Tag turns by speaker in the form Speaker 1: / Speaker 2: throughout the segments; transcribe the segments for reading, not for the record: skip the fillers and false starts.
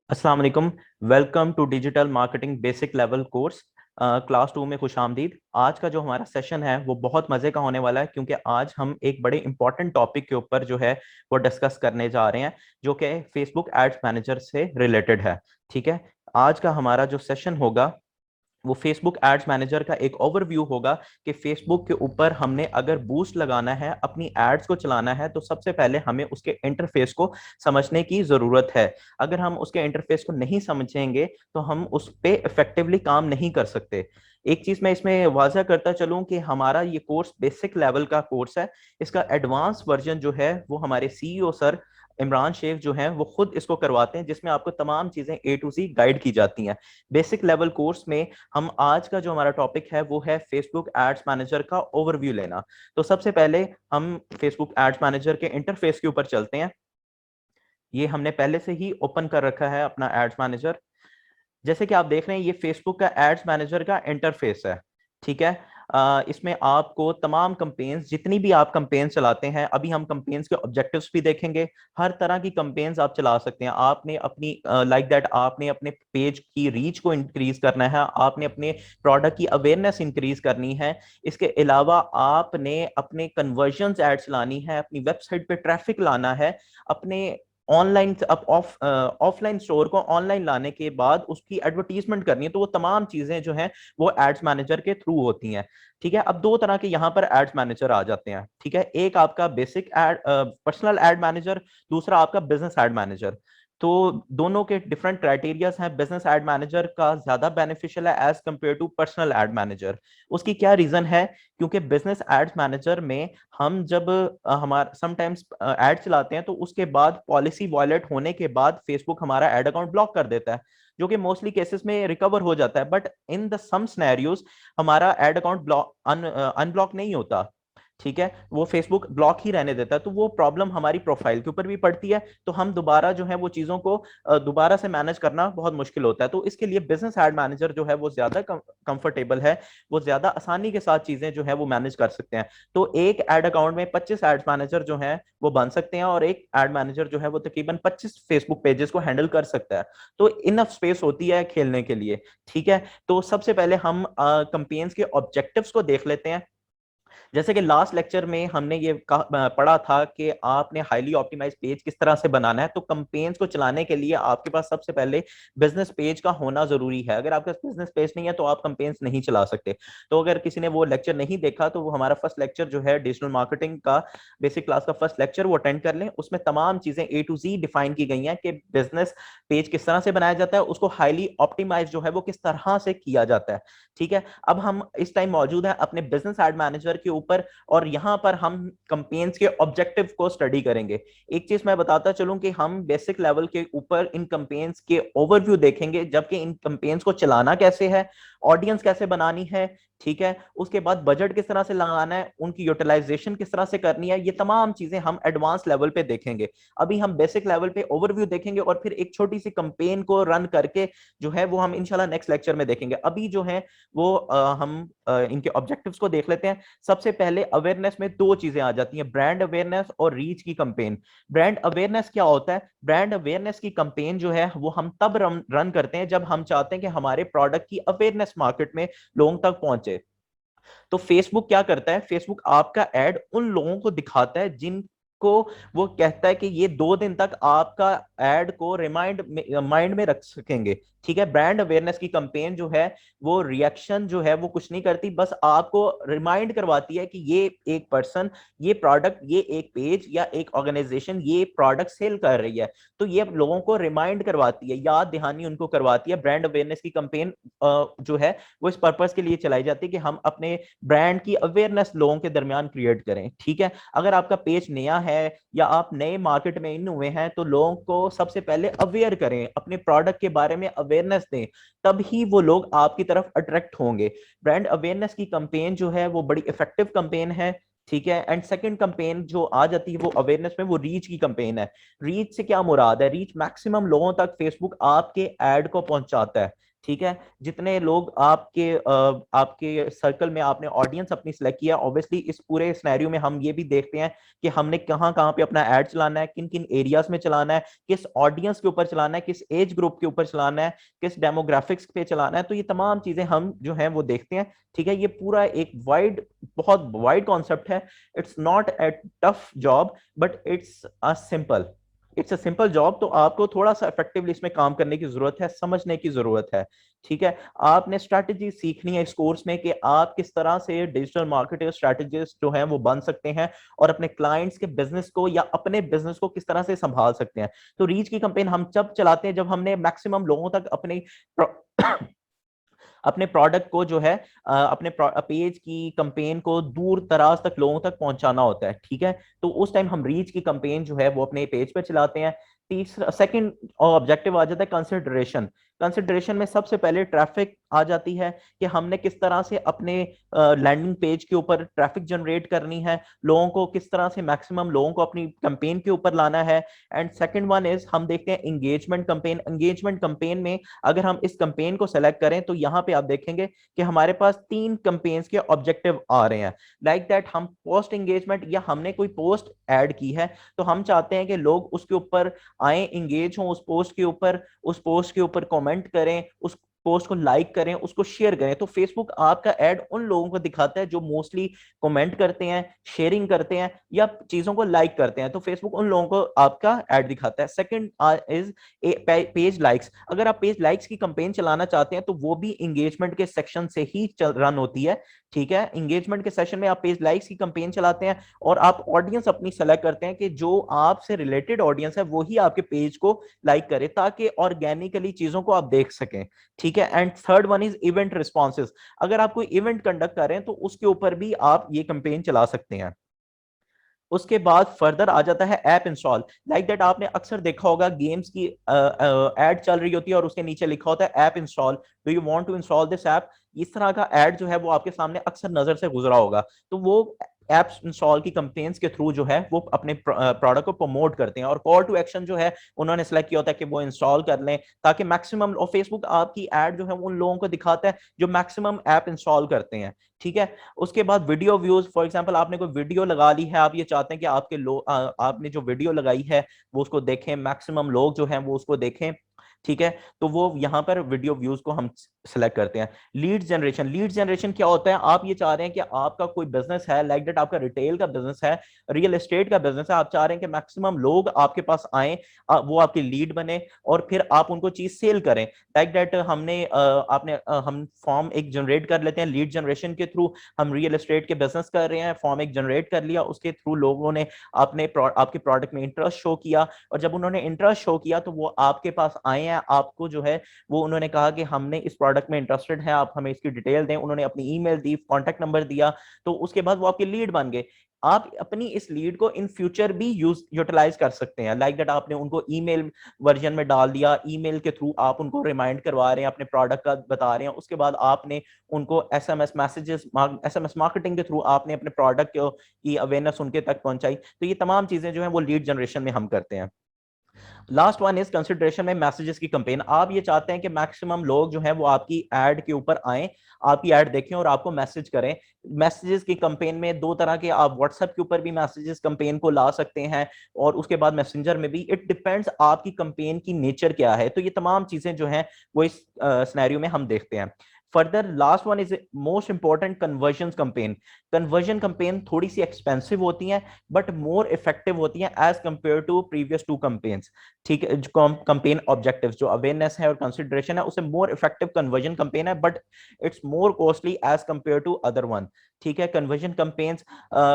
Speaker 1: अस्सलाम वालेकुम। Welcome to digital marketing basic level course class 2 में खुश आमदीद। आज का जो हमारा सेशन है वो बहुत मजे का होने वाला है, क्योंकि आज हम एक बड़े इंपॉर्टेंट टॉपिक के ऊपर जो है वो डिस्कस करने जा रहे हैं, जो कि फेसबुक एड्स मैनेजर से रिलेटेड है। ठीक है, आज का हमारा जो सेशन होगा वो फेसबुक एड्स मैनेजर का एक ओवरव्यू होगा कि फेसबुक के ऊपर हमने अगर बूस्ट लगाना है, अपनी एड्स को चलाना है, तो सबसे पहले हमें उसके इंटरफेस को समझने की जरूरत है। अगर हम उसके इंटरफेस को नहीं समझेंगे तो हम उस पर इफेक्टिवली काम नहीं कर सकते। एक चीज मैं इसमें वाजह करता चलूं कि हमारा ये कोर्स बेसिक लेवल का कोर्स है। इसका एडवांस वर्जन जो है वो हमारे सीईओ सर इमरान शेख जो हैं वो खुद इसको करवाते हैं, जिसमें आपको तमाम चीजें ए टू सी गाइड की जाती हैं। बेसिक लेवल कोर्स में हम आज का जो हमारा टॉपिक है वो है फेसबुक एड्स मैनेजर का ओवरव्यू लेना। तो सबसे पहले हम फेसबुक एड्स मैनेजर के इंटरफेस के ऊपर चलते हैं। ये हमने पहले से ही ओपन कर रखा है अपना एड्स मैनेजर। जैसे कि आप देख रहे हैं ये फेसबुक का एड्स मैनेजर का इंटरफेस है। ठीक है, इसमें आपको तमाम कंपेन्स, जितनी भी आप कंपेन्स चलाते हैं, अभी हम कंपेन्स के ऑब्जेक्टिव्स भी देखेंगे। हर तरह की कंपेन्स आप चला सकते हैं। आपने अपनी लाइक दैट आपने अपने पेज की रीच को इंक्रीज करना है, आपने अपने प्रोडक्ट की अवेयरनेस इंक्रीज करनी है। इसके अलावा आपने अपने कन्वर्जन एड चलानी है, अपनी वेबसाइट पे ट्रैफिक लाना है, अपने ऑनलाइन ऑफलाइन स्टोर को ऑनलाइन लाने के बाद उसकी एडवर्टीजमेंट करनी है। तो वो तमाम चीजें जो हैं वो एड्स मैनेजर के थ्रू होती हैं। ठीक है, अब दो तरह के यहाँ पर एड्स मैनेजर आ जाते हैं। ठीक है, एक आपका basic ad personal ad manager, दूसरा आपका बिजनेस एड मैनेजर। तो दोनों के डिफरेंट क्राइटेरियाज हैं। बिजनेस एड मैनेजर का ज्यादा बेनिफिशियल है as compare to personal ad manager. उसकी क्या रीजन है? क्योंकि बिजनेस एड्स मैनेजर में हम जब हमारा समटाइम्स एड चलाते हैं तो उसके बाद पॉलिसी वॉयलेट होने के बाद फेसबुक हमारा एड अकाउंट ब्लॉक कर देता है, जो कि मोस्टली केसेस में रिकवर हो जाता है। But in the some scenarios हमारा एड अकाउंट ब्लॉक अनब्लॉक नहीं होता। ठीक है, वो फेसबुक ब्लॉक ही रहने देता है। तो वो प्रॉब्लम हमारी प्रोफाइल के ऊपर भी पड़ती है। तो हम दोबारा जो है वो चीजों को दोबारा से मैनेज करना बहुत मुश्किल होता है। तो इसके लिए बिजनेस एड मैनेजर जो है वो ज्यादा कंफर्टेबल है, वो ज्यादा आसानी के साथ चीजें जो है वो मैनेज कर सकते हैं। तो एक एड अकाउंट में 25 एड मैनेजर जो है वो बन सकते हैं, और एक एड मैनेजर जो है वो तकरीबन 25 फेसबुक पेजेस को हैंडल कर सकता है। तो इनफ स्पेस होती है खेलने के लिए। ठीक है, तो सबसे पहले हम कंपेन्स के ऑब्जेक्टिव्स को देख लेते हैं। जैसे कि लास्ट लेक्चर में हमने ये पढ़ा था कि आपने हाईली ऑप्टिमाइज पेज किस तरह से बनाना है। तो कंपेन्स को चलाने के लिए आपके पास सबसे पहले बिजनेस पेज का होना जरूरी है। अगर आपके पास बिजनेस पेज नहीं है तो आप कंपेन्स नहीं चला सकते। तो अगर किसी ने वो लेक्चर नहीं देखा तो वो हमारा फर्स्ट लेक्चर जो है डिजिटल मार्केटिंग का बेसिक क्लास का फर्स्ट लेक्चर, वो अटेंड कर लें। उसमें तमाम चीजें ए टू जी डिफाइन की गई हैं कि बिजनेस पेज किस तरह से बनाया जाता है, उसको हाईली ऑप्टिमाइज जो है वो किस तरह से किया जाता है। ठीक है, अब हम इस टाइम मौजूद है अपने बिजनेस एड मैनेजर के ऊपर, और यहां पर हम कंपेन्स के ऑब्जेक्टिव को स्टडी करेंगे। एक चीज मैं बताता चलूं कि हम बेसिक लेवल के ऊपर इन कंपेन्स के ओवरव्यू देखेंगे, जबकि इन कंपेन्स को चलाना कैसे है, ऑडियंस कैसे बनानी है, ठीक है, उसके बाद बजट किस तरह से लगाना है, उनकी यूटिलाइजेशन किस तरह से करनी है, ये तमाम चीजें हम एडवांस लेवल पे देखेंगे। अभी हम बेसिक लेवल पे ओवरव्यू देखेंगे और फिर एक छोटी सी कंपेन को रन करके जो है वो हम इंशाल्लाह नेक्स्ट लेक्चर में देखेंगे। अभी जो है वो हम इनके ऑब्जेक्टिव्स को देख लेते हैं। सबसे पहले अवेयरनेस में दो चीजें आ जाती हैं, ब्रांड अवेयरनेस और रीच की कंपेन। ब्रांड अवेयरनेस क्या होता है? ब्रांड अवेयरनेस की कंपेन जो है वो हम तब रन करते हैं जब हम चाहते हैं कि हमारे प्रोडक्ट की अवेयरनेस मार्केट में लोगों तक पहुंचे। तो फेसबुक क्या करता है? फेसबुक आपका एड उन लोगों को दिखाता है जिनको वो कहता है कि ये 2 दिन तक आपका एड को माइंड में रख सकेंगे। ठीक है, ब्रांड अवेयरनेस की कंपेन जो है वो रिएक्शन जो है वो कुछ नहीं करती, बस आपको रिमाइंड करवाती है कि ये एक पर्सन, ये प्रोडक्ट, ये एक पेज या एक ऑर्गेनाइजेशन ये प्रोडक्ट सेल कर रही है। तो ये लोगों को रिमाइंड करवाती है, याद दहानी उनको करवाती है। ब्रांड अवेयरनेस की कंपेन जो है वो इस पर्पस के लिए चलाई जाती है कि हम अपने ब्रांड की अवेयरनेस लोगों के दरमियान क्रिएट करें। ठीक है, अगर आपका पेज नया है या आप नए मार्केट में इन हुए हैं तो लोगों को सबसे पहले अवेयर करें, अपने प्रोडक्ट के बारे में अवेयरनेस दें, तब ही वो लोग आपकी तरफ अट्रैक्ट होंगे। ब्रांड अवेयरनेस की कंपेन जो है वो बड़ी इफेक्टिव कंपेन है। ठीक है, एंड सेकंड कंपेन जो आ जाती है वो अवेयरनेस में, वो रीच की कंपेन है। रीच से क्या मुराद है? रीच मैक्सिमम लोगों तक फेसबुक आपके एड को पहुंचाता है। ठीक है, जितने लोग आपके सर्कल में आपने ऑडियंस अपनी सिलेक्ट किया, ऑब्वियसली इस पूरे सिनेरियो में हम ये भी देखते हैं कि हमने कहाँ कहाँ पे अपना एड चलाना है, किन किन एरियाज में चलाना है, किस ऑडियंस के ऊपर चलाना है, किस एज ग्रुप के ऊपर चलाना है, किस डेमोग्राफिक्स पे चलाना है। तो ये तमाम चीजें हम जो है वो देखते हैं। ठीक है, ये पूरा एक बहुत वाइड कॉन्सेप्ट है। It's not a tough job, but it's a simple job. तो आपको थोड़ा सा इफेक्टिवली इसमें काम करने की जरूरत है, समझने की जरूरत है। ठीक है, आपने स्ट्रैटेजी सीखनी है इस कोर्स में कि आप किस तरह से डिजिटल मार्केटिंग स्ट्रैटेजिस्ट जो हैं वो बन सकते हैं और अपने क्लाइंट्स के बिजनेस को या अपने बिजनेस को किस तरह से संभाल सकते हैं। तो रीच की कैंपेन हम जब चलाते हैं जब हमने मैक्सिमम लोगों तक अपने प्रोडक्ट को जो है अपने पेज की कैंपेन को दूर दराज तक लोगों तक पहुंचाना होता है। ठीक है, तो उस टाइम हम रीच की कैंपेन जो है वो अपने पेज पे चलाते हैं। तीसरा सेकंड ऑब्जेक्टिव आ जाता है कंसिडरेशन। कंसिडरेशन में सबसे पहले ट्रैफिक आ जाती है कि हमने किस तरह से अपने लैंडिंग पेज के ऊपर ट्रैफिक जनरेट करनी है, लोगों को किस तरह से मैक्सिमम लोगों को अपनी कैंपेन के ऊपर लाना है। एंड सेकंड वन इज हम देखते हैं एंगेजमेंट कैंपेन। एंगेजमेंट कैंपेन में अगर हम इस कैंपेन को सेलेक्ट करें तो यहाँ पे आप देखेंगे कि हमारे पास 3 कैंपेन्स के ऑब्जेक्टिव आ रहे हैं। लाइक दैट हम पोस्ट एंगेजमेंट या हमने कोई पोस्ट ऐड की है तो हम चाहते हैं कि लोग उसके ऊपर आए, एंगेज हों उस पोस्ट के ऊपर कमेंट करें, उस पोस्ट को लाइक करें, उसको शेयर करें। तो फेसबुक आपका ऐड उन लोगों को दिखाता है जो मोस्टली कमेंट करते हैं, शेयरिंग करते हैं या चीजों को लाइक करते हैं। तो फेसबुक उन लोगों को आपका ऐड दिखाता है। Second is page likes. अगर आप पेज लाइक्स की कैंपेन चलाना चाहते हैं तो वो भी एंगेजमेंट के सेक्शन से ही रन होती है। ठीक है, एंगेजमेंट के सेशन में आप पेज लाइक्स की कैंपेन चलाते हैं और आप ऑडियंस अपनी सेलेक्ट करते हैं कि जो आपसे रिलेटेड ऑडियंस है वो ही आपके पेज को लाइक करे ताकि ऑर्गेनिकली चीजों को आप देख सकें। ठीक है, and third one is event responses. अगर आप कोई इवेंट कंडक्ट कर रहे हैं तो उसके ऊपर भी आप ये कैंपेन चला सकते हैं। उसके बाद फर्दर आ जाता है ऐप इंस्टॉल। लाइक दैट आपने अक्सर देखा होगा गेम्स की एड चल रही होती है और उसके नीचे लिखा होता है app install, do you want to install this app. इस तरह का ऐड जो है वो आपके सामने अक्सर नजर से गुजरा होगा। तो वो एप्स इंस्टॉल की कंपेन्स के थ्रू जो है वो अपने प्रोडक्ट को प्रमोट करते हैं और कॉल टू एक्शन जो है उन्होंने सेलेक्ट किया होता है कि वो इंस्टॉल कर लें ताकि मैक्सिमम, और फेसबुक आपकी एड जो है उन लोगों को दिखाता है जो मैक्सिमम ऐप इंस्टॉल करते हैं। ठीक है, उसके बाद वीडियो व्यूज। फॉर एग्जांपल आपने कोई वीडियो लगा ली है, आप ये चाहते हैं कि आपके लोग आपने जो वीडियो लगाई है वो उसको देखें, मैक्सिमम लोग जो हैं वो उसको देखें। ठीक है, तो वो यहां पर वीडियो व्यूज को हम सेलेक्ट करते हैं। Lead generation. लीड जनरेशन क्या होता है, आप ये चाह रहे हैं कि आपका कोई बिजनेस है, लाइक दैट आपका रिटेल का बिजनेस है, रियल एस्टेट का बिजनेस है, आप चाह रहे हैं कि मैक्सिमम लोग आपके पास आए, वो आपकी लीड बने और फिर आप उनको चीज सेल करें। लाइक दैट हम फॉर्म एक जनरेट कर लेते हैं लीड जनरेशन के थ्रू। हम रियल एस्टेट के बिजनेस कर रहे हैं, फॉर्म एक जनरेट कर लिया, उसके थ्रू लोगों ने आपके प्रोडक्ट में इंटरेस्ट शो किया और जब उन्होंने इंटरेस्ट शो किया तो वो आपके पास आए हैं, आपको जो है वो उन्होंने कहा कि हमने इस प्रोडक्ट में इंटरेस्टेड है, आप हमें इसकी डिटेल दें। उन्होंने अपनी ईमेल दी, कॉन्टेक्ट नंबर दिया, तो उसके बाद वो आपके लीड बन गए। आप अपनी इस लीड को इन फ्यूचर भी यूटिलाइज कर सकते हैं। लाइक दैट आपने उनको ईमेल वर्जन में डाल दिया, ईमेल के थ्रू आप उनको रिमाइंड करवा रहे हैं, अपने प्रोडक्ट का बता रहे हैं। उसके बाद आपने उनको एसएमएस मार्केटिंग के थ्रू आपने अपने प्रोडक्ट की अवेयरनेस उनके तक पहुंचाई। तो ये तमाम चीजें जो है वो लीड जनरेशन में हम करते हैं। लास्ट वन इज कंसिडरेशन में मैसेजेस की कैंपेन। आप ये चाहते हैं कि मैक्सिमम लोग जो है वो आपकी एड के ऊपर आए, आपकी एड देखें और आपको मैसेज करें। मैसेजेस की कैंपेन में दो तरह के, आप व्हाट्सएप के ऊपर भी मैसेजेस कैंपेन को ला सकते हैं और उसके बाद मैसेंजर में भी। इट डिपेंड्स आपकी कैंपेन की नेचर क्या है। तो ये तमाम चीजें जो हैं वो इस सिनेरियो में हम देखते हैं। Further last one is most important, conversion campaign. Conversion campaign थोड़ी सी एक्सपेंसिव होती हैं बट मोर इफेक्टिव होती हैं as compare to previous two campaigns. ठीक है, जो कैंपेन ऑब्जेक्टिव्स, जो अवेयरनेस है और कंसिडरेशन है, उसे मोर इफेक्टिव कन्वर्जन कैंपेन है but it's more costly as compare to other one. ठीक है, कन्वर्जन कैंपेन्स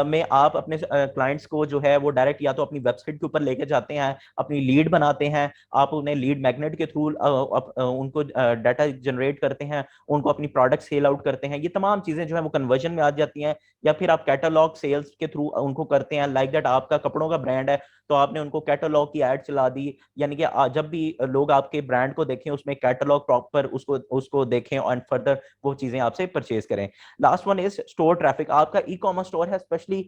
Speaker 1: में आप अपने क्लाइंट्स को जो है वो डायरेक्ट या तो अपनी वेबसाइट के ऊपर लेके जाते हैं, अपनी लीड बनाते हैं, आप उन्हें लीड मैग्नेट के थ्रू उनको डाटा जनरेट करते हैं, उनको अपनी प्रोडक्ट सेल आउट करते हैं। ये तमाम चीजें जो है वो कन्वर्जन में आ जाती हैं। या फिर आप कैटलॉग सेल्स के थ्रू उनको करते हैं। लाइक दैट आपका कपड़ों का ब्रांड है तो आपने उनको कैटलॉग की ऐड चला दी, यानी कि जब भी लोग आपके ब्रांड को देखें उसमें कैटलॉग प्रॉपर उसको उसको देखें और फर्दर वो चीजें आपसे परचेज करें। Last one is store traffic. आपका ई कॉमर्स स्टोर है, स्पेशली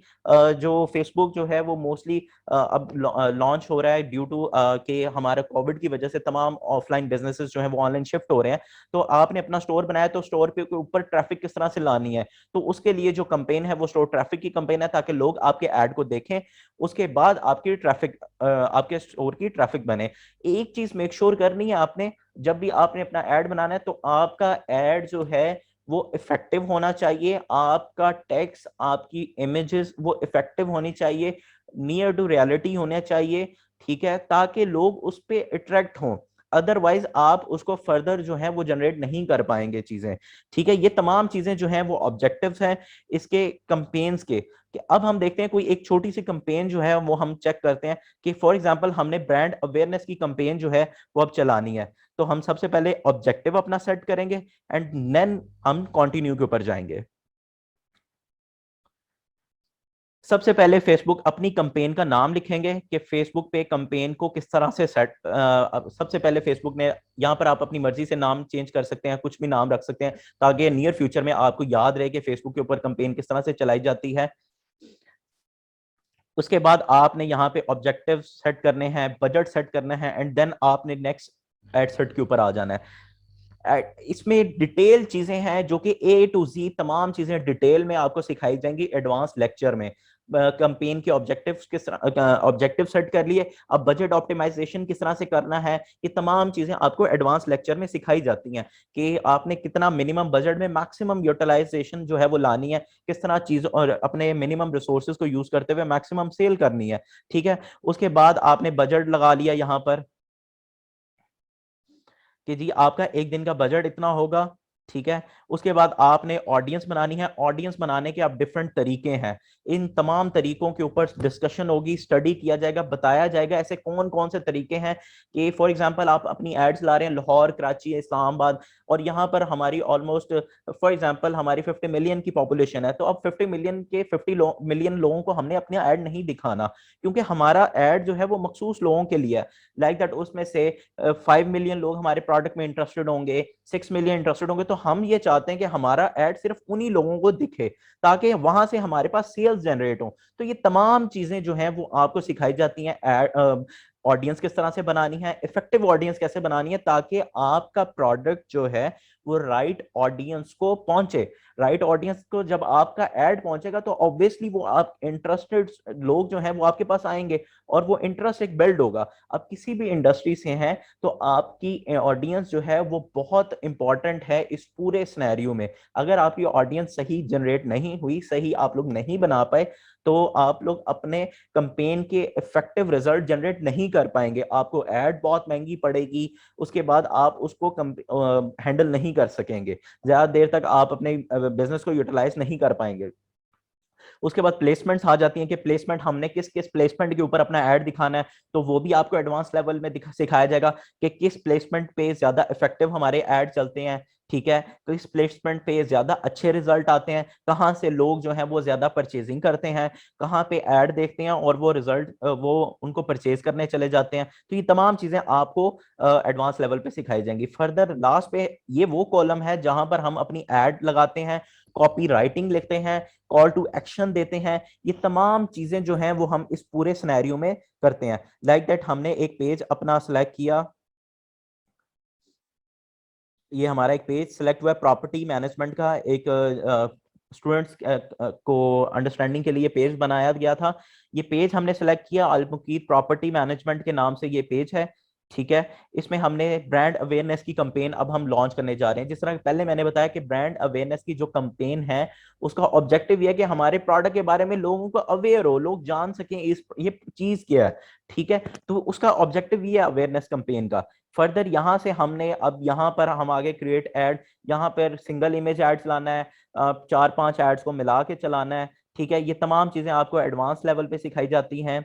Speaker 1: जो फेसबुक जो है वो मोस्टली अब लॉन्च हो रहा है ड्यू टू कि हमारे कोविड की वजह से तमाम ऑफलाइन बिजनेसेस जो है वो ऑनलाइन शिफ्ट हो रहे हैं। तो आपने अपना स्टोर बनाया तो स्टोर पे ऊपर ट्रैफिक किस तरह से लानी है, तो उसके लिए जो कंपेन है वो स्टोर ट्रैफिक की कंपेन है, ताकि लोग आपके ऐड को देखें, उसके बाद आपकी ट्रैफिक आपके स्टोर की ट्रैफिक बने। एक चीज मेक श्योर करनी है आपने, जब भी आपने अपना ऐड बनाना है तो आपका ऐड जो है वो इफेक्टिव होना चाहिए, आपका टेक्स्ट आपकी इमेजेस वो इफेक्टिव होनी चाहिए, नियर टू रियलिटी होना चाहिए, ठीक है, ताकि लोग उस पर अट्रैक्ट हों। अदरवाइज आप उसको फर्दर जो है वो जनरेट नहीं कर पाएंगे चीजें, ठीक है। ये तमाम चीजें जो हैं वो ऑब्जेक्टिव्स हैं इसके कंपेन्स के। कि अब हम देखते हैं कोई एक छोटी सी कंपेन जो है वो हम चेक करते हैं कि फॉर एग्जांपल हमने ब्रांड अवेयरनेस की कंपेन जो है वो अब चलानी है, तो हम सबसे पहले ऑब्जेक्टिव अपना सेट करेंगे एंड देन हम कंटिन्यू के ऊपर जाएंगे। सबसे पहले फेसबुक अपनी कंपेन का नाम लिखेंगे कि फेसबुक पे कंपेन को किस तरह से सेट, सबसे पहले फेसबुक ने, यहाँ पर आप अपनी मर्जी से नाम चेंज कर सकते हैं, कुछ भी नाम रख सकते हैं ताकि नियर फ्यूचर में आपको याद रहे कि फेसबुक के ऊपर कंपेन किस तरह से चलाई जाती है। उसके बाद आपने यहाँ पे ऑब्जेक्टिव सेट करने हैं, बजट सेट करना है एंड देन आपने नेक्स्ट एड सेट के ऊपर आ जाना है। इसमें डिटेल चीजें हैं जो कि ए टू जी तमाम चीजें डिटेल में आपको सिखाई जाएंगी एडवांस लेक्चर में। कंपेन के ऑब्जेक्टिव्स किस तरह ऑब्जेक्टिव सेट कर लिए, अब बजट ऑप्टिमाइजेशन किस तरह से करना है, ये तमाम चीजें आपको एडवांस लेक्चर में सिखाई जाती हैं कि आपने कितना मिनिमम बजट में मैक्सिमम यूटिलाइजेशन जो है वो लानी है, किस तरह चीज और अपने मिनिमम रिसोर्सेज को यूज करते हुए मैक्सिमम सेल करनी है, ठीक है। उसके बाद आपने बजट लगा लिया यहाँ पर कि जी आपका एक दिन का बजट इतना होगा, ठीक है। उसके बाद आपने ऑडियंस बनानी है, ऑडियंस बनाने के आप डिफरेंट तरीके हैं, इन तमाम तरीकों के ऊपर डिस्कशन होगी, स्टडी किया जाएगा, बताया जाएगा ऐसे कौन कौन से तरीके हैं कि फॉर एग्जांपल आप अपनी एड्स ला रहे हैं लाहौर, कराची, इस्लामाबाद, और यहाँ पर हमारी ऑलमोस्ट फॉर एग्जांपल हमारी 50 मिलियन की पॉपुलेशन है, तो अब 50 मिलियन के 50 मिलियन लोगों को हमने अपना ऐड नहीं दिखाना, क्योंकि हमारा ऐड जो है वो मखसूस लोगों के लिए है। लाइक दैट उसमें से 5 मिलियन लोग हमारे प्रोडक्ट में इंटरेस्टेड होंगे, 6 मिलियन इंटरेस्टेड होंगे, तो हम ये चाहते हैं कि हमारा एड सिर्फ उन्हीं लोगों को दिखे ताकि वहां से हमारे पास सेल्स जनरेट हो। तो ये तमाम चीजें जो हैं वो आपको सिखाई जाती हैं, ऑडियंस किस तरह से बनानी है, इफेक्टिव ऑडियंस कैसे बनानी है, ताकि आपका प्रोडक्ट जो है वो राइट ऑडियंस को पहुंचे। राइट ऑडियंस को जब आपका एड पहुंचेगा तो ऑब्वियसली वो आप इंटरेस्टेड लोग जो हैं वो आपके पास आएंगे और वो इंटरेस्ट एक बिल्ड होगा। अब किसी भी इंडस्ट्री से हैं तो आपकी ऑडियंस जो है वो बहुत इंपॉर्टेंट है इस पूरे सिनेरियो में। अगर आपकी ऑडियंस सही जनरेट नहीं हुई, सही आप लोग नहीं बना पाए, तो आप लोग अपने कंपेन के इफेक्टिव रिजल्ट जनरेट नहीं कर पाएंगे, आपको एड बहुत महंगी पड़ेगी, उसके बाद आप उसको हैंडल नहीं कर सकेंगे, ज्यादा देर तक आप अपने बिजनेस को यूटिलाइज नहीं कर पाएंगे। उसके बाद प्लेसमेंट्स आ जाती हैं कि प्लेसमेंट हमने किस किस प्लेसमेंट के ऊपर अपना ऐड दिखाना है, तो वो भी आपको एडवांस लेवल में सिखाया जाएगा कि किस प्लेसमेंट पे ज्यादा इफेक्टिव हमारे ऐड चलते हैं, ठीक है, किस प्लेसमेंट पे ज्यादा अच्छे रिजल्ट आते हैं, कहाँ से लोग जो हैं वो ज्यादा परचेजिंग करते हैं, कहाँ पे ऐड देखते हैं और वो रिजल्ट वो उनको परचेज करने चले जाते हैं। तो ये तमाम चीजें आपको एडवांस लेवल पे सिखाई जाएंगी। फर्दर लास्ट पे ये वो कॉलम है जहां पर हम अपनी ऐड लगाते हैं, कॉपी राइटिंग लिखते हैं, कॉल टू एक्शन देते हैं, ये तमाम चीजें जो हैं वो हम इस पूरे सिनेरियो में करते हैं। लाइक दैट हमने एक पेज अपना सिलेक्ट किया, ये हमारा एक पेज सिलेक्ट हुआ प्रॉपर्टी मैनेजमेंट का, एक स्टूडेंट्स को अंडरस्टैंडिंग के लिए पेज बनाया गया था। ये पेज हमने सेलेक्ट किया, अल मुकीत प्रॉपर्टी मैनेजमेंट के नाम से ये पेज है, ठीक है। इसमें हमने ब्रांड अवेयरनेस की कंपेन अब हम लॉन्च करने जा रहे हैं। जिस तरह पहले मैंने बताया कि ब्रांड अवेयरनेस की जो कंपेन है उसका ऑब्जेक्टिव ये है कि हमारे प्रोडक्ट के बारे में लोगों को अवेयर हो, लोग जान सकें इस ये चीज क्या है, ठीक है। तो उसका ऑब्जेक्टिव ये है अवेयरनेस कंपेन का। फर्दर यहाँ से हमने अब यहाँ पर हम आगे क्रिएट एड, यहाँ पर सिंगल इमेज एड्स लाना है, 4-5 एड्स को मिला के चलाना है, ठीक है। ये तमाम चीजें आपको एडवांस लेवल पे सिखाई जाती हैं।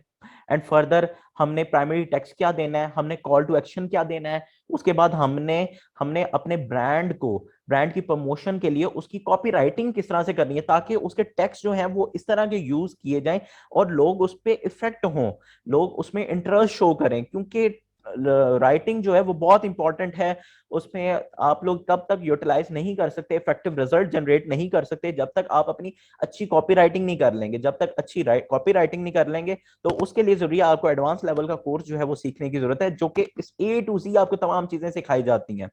Speaker 1: एंड फर्दर हमने प्राइमरी टेक्स्ट क्या देना है, हमने कॉल टू एक्शन क्या देना है, उसके बाद हमने हमने अपने ब्रांड की प्रमोशन के लिए उसकी कॉपी राइटिंग किस तरह से करनी है ताकि उसके टेक्स्ट जो है वो इस तरह के यूज किए जाएं और लोग उस पर इफेक्ट हों, लोग उसमें इंटरेस्ट शो करें, क्योंकि राइटिंग जो है वो बहुत इंपॉर्टेंट है। उसमें आप लोग तब तक यूटिलाइज नहीं कर सकते, इफेक्टिव रिजल्ट जनरेट नहीं कर सकते जब तक आप अपनी अच्छी कॉपी राइटिंग नहीं कर लेंगे। जब तक अच्छी कॉपी राइटिंग नहीं कर लेंगे तो उसके लिए जरूरी है आपको एडवांस लेवल का कोर्स जो है वो सीखने की जरूरत है, जो कि इस ए टू जी आपको तमाम चीजें सिखाई जाती हैं।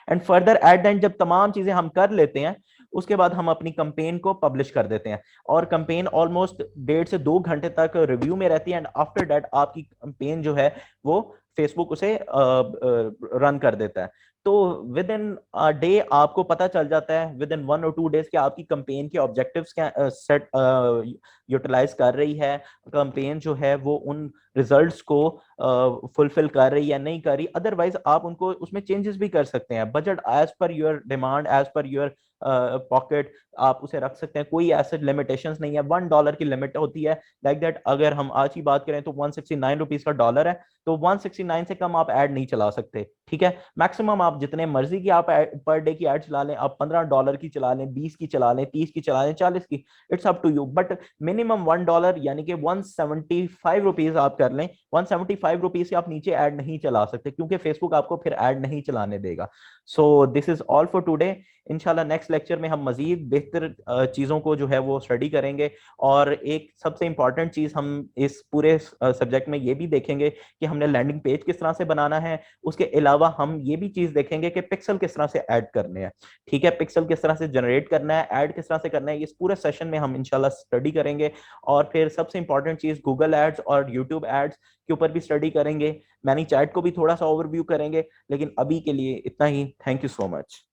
Speaker 1: And further at the end जब तमाम चीजें हम कर लेते हैं उसके बाद हम अपनी कंपेन को पब्लिश कर देते हैं, और कंपेन ऑलमोस्ट 1.5 से 2 घंटे तक रिव्यू में रहती है। एंड आफ्टर दैट आपकी कंपेन जो है वो फेसबुक उसे रन कर देता है। तो विद इन डे आपको पता चल जाता है, विद इन 1 और 2 डेज के आपकी कंपेन के ऑब्जेक्टिव्स क्या सेट यूटिलाइज कर रही है, कंपेन जो है वो उन रिजल्ट्स को फुलफिल कर रही है नहीं कर रही। अदरवाइज आप उनको उसमें चेंजेस भी कर सकते हैं, budget as per your demand, as per your pocket आप उसे रख सकते हैं। कोई ऐसे लिमिटेशंस नहीं है, $1 की लिमिट होती है लाइक दैट। अगर हम आज की बात करें तो 169 रुपीज का डॉलर है, तो 169 से कम आप ऐड नहीं चला सकते, ठीक है। मैक्सिमम आप जितने मर्जी की आप पर डे की ऐड चला लें, आप $15 की चला लें, 20 की चला लें, 30 की चला लें, 40 की, it's up to you. But minimum $1 यानी कि 175 रुपीज आप कर लें। 175 रुपीज से आप नीचे ऐड नहीं चला सकते क्योंकि फेसबुक आपको फिर ऐड नहीं चलाने देगा। So this is all for today. इंशाल्लाह नेक्स्ट लेक्चर में हम मजीद बेहतर चीज़ों को जो है वो स्टडी करेंगे। और एक सबसे इंपॉर्टेंट चीज़ हम इस पूरे सब्जेक्ट में ये भी देखेंगे कि हमने लैंडिंग पेज किस तरह से बनाना है। उसके अलावा हम ये भी चीज़ देखेंगे कि पिक्सल किस तरह से ऐड करने हैं, ठीक है, पिक्सल किस तरह से जनरेट करना है, ऐड किस तरह से करना है, इस पूरे सेशन में हम इंशाल्लाह स्टडी करेंगे। और फिर सबसे इंपॉर्टेंट चीज़ गूगल एड्स और यूट्यूब एड्स के ऊपर भी स्टडी करेंगे। मैनी चैट को भी थोड़ा सा ओवरव्यू करेंगे। लेकिन अभी के लिए इतना ही। Thank you so much.